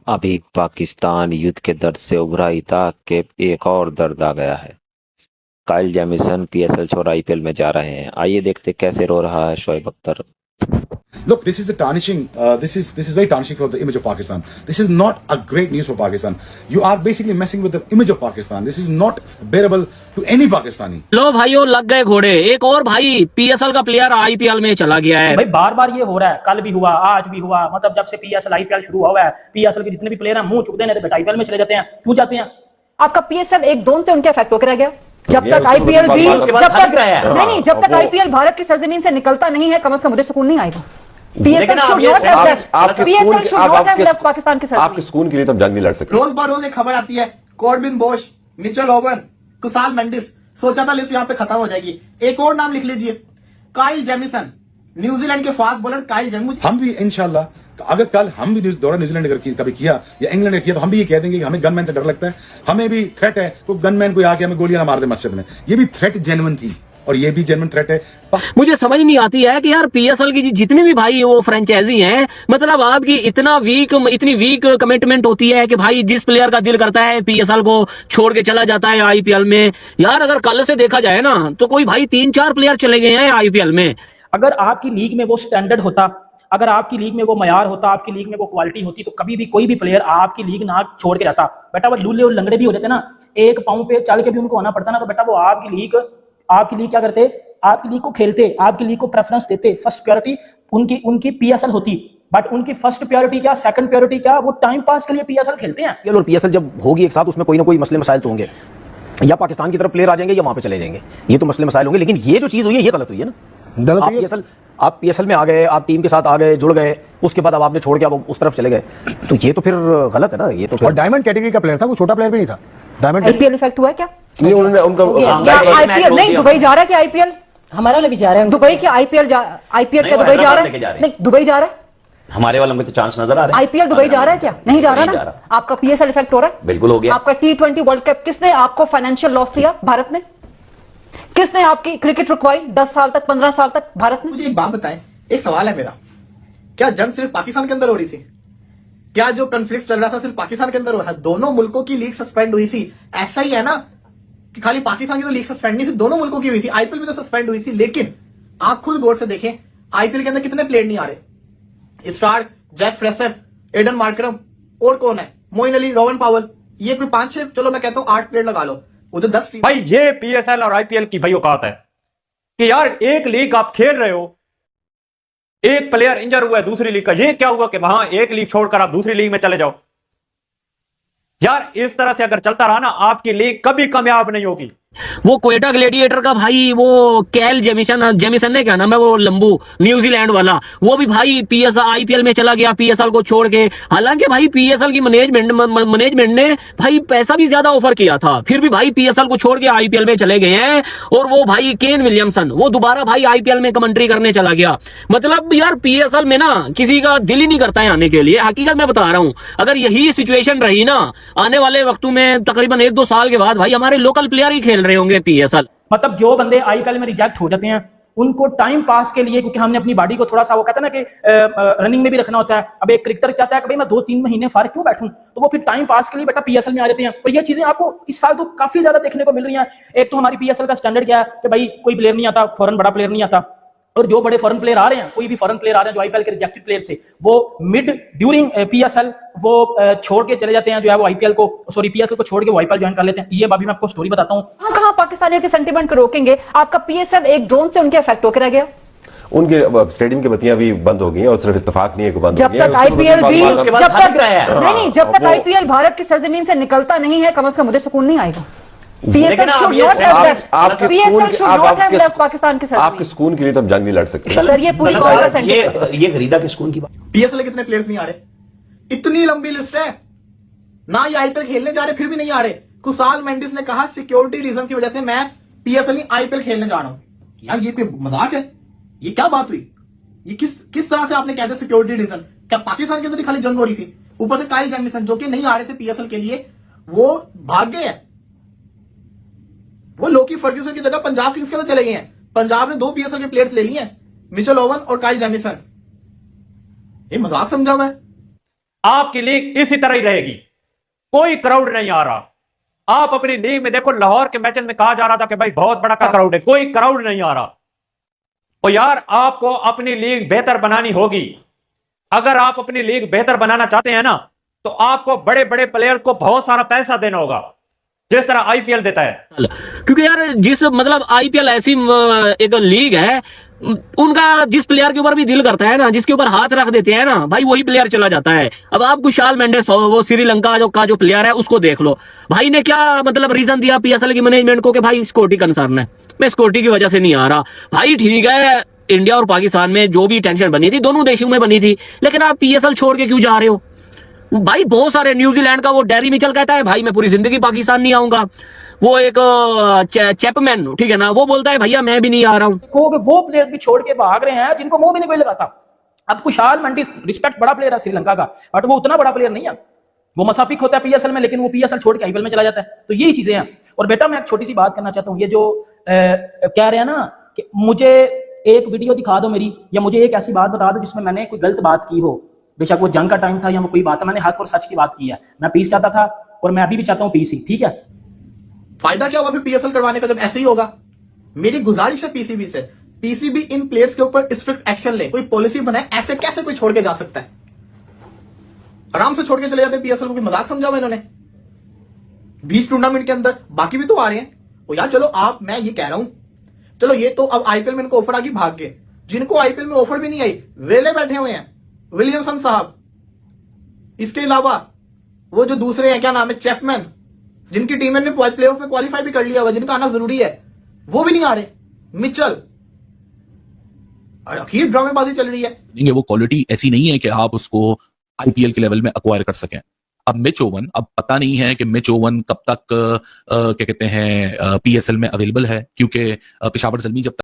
अभी पाकिस्तान युद्ध के दर्द से उभरा ही था कि एक और दर्द आ गया है। काइल जेमिसन पीएसएल छोड़ आईपीएल में जा रहे हैं। आइए देखते कैसे रो रहा है Shoaib Akhtar. Look, this is a tarnishing. This is very tarnishing for the image of Pakistan. This is not a great news for Pakistan. You are basically messing with the image of Pakistan. This is not bearable to any Pakistani. लो भाइयों, लग गए घोड़े। एक और भाई PSL का player IPL में चला गया है। भाई बार बार ये हो रहा है, कल भी हुआ, आज भी हुआ। मतलब जब से पीएसएल आईपीएल शुरू हुआ है, पीएसएल के जितने भी प्लेयर हैं मुंह चुकते हैं, बेटा आईपीएल में चले जाते हैं। क्यों जाते हैं? आपका पीएसएल एक ड्रोन से उनके इफेक्ट होकर रह गया। जब तक आईपीएल भी जब तक आईपीएल भारत की सरजमीन से निकलता नहीं है, कम से कम मुझे सुकून नहीं आएगा। PSL should not have left Pakistan के साथ। आपके सुकून के लिए तो जंग नहीं लड़ सकते। रोज बार रोज एक खबर आती है, Corbin Bosch, Mitchell oven, Kusal Mendis. सोचा था लिस्ट यहाँ पे खत्म हो जाएगी। एक और नाम लिख लीजिए, काइल जेमिसन, न्यूजीलैंड के फास्ट बॉलर काइल जेमिसन। हम भी इंशाल्लाह, अगर कल हम भी दौरा न्यूजीलैंड अगर कभी किया या इंग्लैंड ने किया तो हम भी ये कह देंगे कि हमें गनमैन से डर लगता है, हमें भी थ्रेट है। तो गनमैन कोई आके हमें गोलियां ना मार दे मस्जिद में। ये भी थ्रेट जेन्युइन थी और ये भी जेन्युइन थ्रेट है। मुझे समझ नहीं आती है कि यार पीएसएल की जितनी भी भाई वो फ्रेंचाइजी हैं, मतलब आपकी इतनी वीक कमिटमेंट होती है कि भाई जिस प्लेयर का दिल करता है पीएसएल को छोड़ के चला जाता है आईपीएल में। यार अगर कल से देखा जाए ना तो कोई भाई 3-4 प्लेयर चले गए हैं आईपीएल में। अगर आपकी लीग में वो स्टैंडर्ड होता, अगर आपकी लीग में वो मयार होता, आपकी लीग में वो क्वालिटी होती, तो कभी भी कोई भी प्लेयर आपकी लीग ना छोड़ के जाता। बेटा वो लूले और लंगड़े भी हो जाते ना, एक पाँव पे चल के भी उनको आना पड़ता ना, तो बेटा वो आपकी लीग क्या करते? आपकी लीग को खेलते, आपकी लीग को प्रेफरेंस देते। फर्स्ट प्रायोरिटी उनकी पीएसएल होती। बट उनकी फर्स्ट प्रायोरिटी क्या, सेकंड प्रायोरिटी क्या? वो टाइम पास के लिए पीएसएल खेलते हैं। और पीएसएल जब होगी एक साथ, उसमें कोई ना कोई मसले मसाइल तो होंगे, या पाकिस्तान की तरफ प्लेयर आ जाएंगे या वहां पे चले जाएंगे। ये तो मसले मसाइल होंगे, लेकिन ये जो चीज हुई है ये गलत हुई है ना। आप पीएसएल में आ गए, आप टीम के साथ आ गए, जुड़ गए, उसके बाद अब आपने छोड़ के अब उस तरफ चले गए, तो ये तो फिर गलत है ना। ये तो फिर... और डायमंड कैटेगरी का प्लेयर था, वो छोटा प्लेयर भी नहीं था। डायमंड आईपीएल इफेक्ट हुआ है क्या? नहीं, उन्होंने उनका आईपीएल नहीं, दुबई जा रहा है क्या? आईपीएल हमारे वाले भी जा रहे हैं। दुबई के आईपीएल क्या दुबई जा रहा है? नहीं, दुबई जा रहा है। हमारे वालों में तो चांस नजर आ रहा है। आईपीएल दुबई जा रहा है क्या? नहीं जा रहा ना। आपका पीएसएल इफेक्ट हो रहा है? बिल्कुल हो गया। आपका T20 वर्ल्ड कप किसने आपको फाइनेंशियल लॉस दिया? भारत ने। किसने आपकी क्रिकेट रुकवाई 10 साल तक, 15 साल तक? भारत ने। मुझे एक बात बताएं, एक सवाल है मेरा, क्या जंग सिर्फ पाकिस्तान के अंदर हो रही थी? क्या जो कॉन्फ्लिक्ट चल रहा था सिर्फ पाकिस्तान के अंदर हो रहा था? दोनों मुल्कों की लीग सस्पेंड हुई थी। ऐसा ही है ना कि खाली पाकिस्तान की तो लीग सस्पेंड नहीं थी, दोनों मुल्कों की हुई थी। आईपीएल में तो सस्पेंड हुई थी, लेकिन आप खुद गौर से देखें आईपीएल के अंदर कितने प्लेयर नहीं आ रहे। Starc, Jake Fraser, Aiden Markram, और कौन है, मोइन अली, रोवन पावल, ये कोई 5-6, चलो मैं कहता हूं 8 प्लेयर लगा लो, उधर 10। भाई ये पीएसएल और आईपीएल की भाई औकात है कि यार एक लीग आप खेल रहे हो, एक प्लेयर इंजर हुआ है दूसरी लीग का, ये क्या हुआ कि वहां एक लीग छोड़कर आप दूसरी लीग में चले जाओ? यार इस तरह से अगर चलता रहा ना, आपकी लीग कभी कामयाब नहीं होगी। वो क्वेटा ग्लेडिएटर का भाई वो कैल जेमिसन ने क्या नाम है, वो लंबू न्यूजीलैंड वाला, वो भी भाई पीएसएल आईपीएल में चला गया पीएसएल को छोड़ के। हालांकि भाई पीएसएल की मैनेजमेंट ने भाई पैसा भी ज्यादा ऑफर किया था, फिर भी भाई पीएसएल को छोड़ के आईपीएल में चले गए हैं। और वो भाई केन विलियमसन, वो दोबारा भाई आईपीएल में कमेंट्री करने चला गया। मतलब यार पीएसएल में ना किसी का दिल ही नहीं करता है आने के लिए। हकीकत मैं बता रहा हूं, अगर यही सिचुएशन रही ना आने वाले वक्तों में, तकरीबन 1-2 साल के बाद भाई हमारे लोकल प्लेयर ही खेल रहे होंगे पीएसएल। मतलब जो बंदे आईपीएल में रिजेक्ट हो जाते हैं, उनको टाइम पास के लिए, क्योंकि हमने अपनी बॉडी को थोड़ा सा, वो कहता है ना कि रनिंग में भी रखना होता है। अब एक क्रिकेटर चाहता है कि भाई मैं 2-3 महीने फारिग क्यों बैठूं, तो वो फिर टाइम पास के लिए बेटा पीएसएल में आ जाते हैं। और ये चीजें आपको इस साल तो काफी ज्यादा देखने को मिल रही हैं। एक तो हमारी पीएसएल का स्टैंडर्ड क्या है कि भाई कोई प्लेयर नहीं आता, फॉरेन बड़ा प्लेयर नहीं आता, और जो बड़े फॉरेन प्लेयर आ रहे हैं, कोई भी फॉरेन प्लेयर आ रहे हैं जो आईपीएल के रिजेक्टेड प्लेयर से, वो मिड ड्यूरिंग पीएसएल वो छोड़ के चले जाते हैं, जो है वो आईपीएल को, सॉरी पीएसएल को छोड़ के वो आईपीएल ज्वाइन कर लेते हैं। ये अभी मैं आपको स्टोरी बताता हूं। कहां पाकिस्तानियों के सेंटीमेंट को रोकेंगे? आपका पीएसएल एक ड्रोन से उनके इफेक्ट होकर रह गया। उनके स्टेडियम की बत्तियां भी बंद हो गई हैं, और सिर्फ इत्तेफाक नहीं है कि बंद जब तक आईपीएल भी जब तक आईपीएल भारत की सरजमीन से निकलता नहीं है, कम से कम मुझे सुकून नहीं आएगा। PSL should not have left Pakistan के साथ। आपके सुकून के लिए तो जंग नहीं लड़ सकते सर। ये पूरी ये खरीदा के सुकून की बात। पीएसएल कितने प्लेयर्स नहीं आ रहे? इतनी लंबी लिस्ट है ना, ये आईपीएल खेलने जा रहे फिर भी नहीं आ रहे। कुसाल मेंडिस ने कहा सिक्योरिटी रीजन की वजह से मैं पीएसएल नहीं आईपीएल खेलने जा रहा हूं। यार ये कोई मजाक है? ये क्या बात हुई? ये किस तरह से आपने कह दिया सिक्योरिटी रीजन? क्या पाकिस्तान के अंदर ही खाली जंग हो रही थी? ऊपर से काइल जेमिसन जो कि नहीं आ रहे थे पीएसएल के लिए, वो भाग गए हैं। वो लोकी फर्ग्यूसन की जगह पंजाब किंग्स के अंदर चले गए हैं। पंजाब ने 2 पीएसएल के प्लेयर्स ले लिए हैं, मिचेल ओवन और काइल जेमिसन। ये मजाक समझा मैं? आपकी लीग इसी तरह ही रहेगी, कोई क्राउड नहीं आ रहा। आप अपनी लीग में देखो, लाहौर के मैचेस में कहा जा रहा था कि भाई बहुत बड़ा क्राउड है, कोई क्राउड नहीं आ रहा। तो यार आपको अपनी लीग बेहतर बनानी होगी। अगर आप अपनी लीग बेहतर बनाना चाहते हैं ना, तो आपको बड़े बड़े प्लेयर को बहुत सारा पैसा देना होगा, जिस तरह आईपीएल देता है। क्योंकि यार जिस मतलब आईपीएल ऐसी एक लीग है, उनका जिस प्लेयर के ऊपर भी दिल करता है ना, जिसके ऊपर हाथ रख देते हैं ना भाई, वही प्लेयर चला जाता है। अब आप कुशाल मेंडिस हो, वो श्रीलंका जो प्लेयर है, उसको देख लो। भाई ने क्या मतलब रीजन दिया पीएसएल की मैनेजमेंट को कि भाई सिक्योरिटी कंसर्न है, मैं सिक्योरिटी की वजह से नहीं आ रहा। भाई ठीक है, इंडिया और पाकिस्तान में जो भी टेंशन बनी थी दोनों देशों में बनी थी, लेकिन आप पीएसएल छोड़ के क्यों जा रहे हो भाई? बहुत सारे, न्यूजीलैंड का वो डेरी मिचेल कहता है भाई मैं पूरी जिंदगी पाकिस्तान नहीं आऊंगा। वो एक चैपमैन, ठीक है ना, वो बोलता है भैया मैं भी नहीं आ रहा हूं। देखो कि वो प्लेयर भी छोड़ के भाग रहे हैं जिनको मुंह भी नहीं कोई लगाता। अब कुशाल मेंडिस रिस्पेक्ट बड़ा प्लेयर है श्रीलंका का, बट वो उतना बड़ा प्लेयर नहीं है। वो मसाफिक होता है पीएसएल में, लेकिन वो पीएसएल छोड़ के आईपीएल में चला जाता है। तो यही चीजें हैं। और बेटा मैं एक छोटी सी बात करना चाहता हूँ, ये जो कह रहे हैं ना कि मुझे एक वीडियो दिखा दो मेरी, या मुझे एक ऐसी बात बता दो जिसमें मैंने कोई गलत बात की हो, बेशक वो जंग का टाइम था या वो कोई बात है, मैंने हक और सच की बात की है। मैं पीस चाहता था और मैं अभी भी चाहता हूँ पीस ही, ठीक है। फायदा क्या होगा फिर पीएसएल करवाने का जब ऐसे ही होगा? मेरी गुजारिश है पीसीबी से, पीसीबी इन प्लेयर्स के ऊपर स्ट्रिक्ट एक्शन ले, कोई पॉलिसी बनाए। ऐसे कैसे कोई छोड़ के जा सकता है? आराम से छोड़ के चले जाते हैं पीएसएल को। कोई मजाक समझा हुआ इन्होंने? 20 टूर्नामेंट के अंदर बाकी भी तो आ रहे हैं। और यार चलो आप, मैं ये कह रहा हूं, चलो ये तो अब आईपीएल में इनको ऑफर आ गई, भाग गए। जिनको आईपीएल में ऑफर भी नहीं आई, वेले बैठे हुए हैं, विलियमसन साहब। इसके अलावा वो जो दूसरे हैं, क्या नाम है, चैपमैन, जिनकी टीम ने प्लेऑफ में क्वालिफाई भी कर लिया हुआ, जिनका आना जरूरी है, वो भी नहीं आ रहे। मिचेल, आखिर ड्रामेबाजी चल रही है। वो क्वालिटी ऐसी नहीं है कि आप उसको आईपीएल के लेवल में अक्वायर कर सकें। अब मिच ओवन, अब पता नहीं है कि मिच ओवन कब तक क्या कहते हैं पीएसएल में अवेलेबल है, क्योंकि पेशावर ज़ल्मी जब तक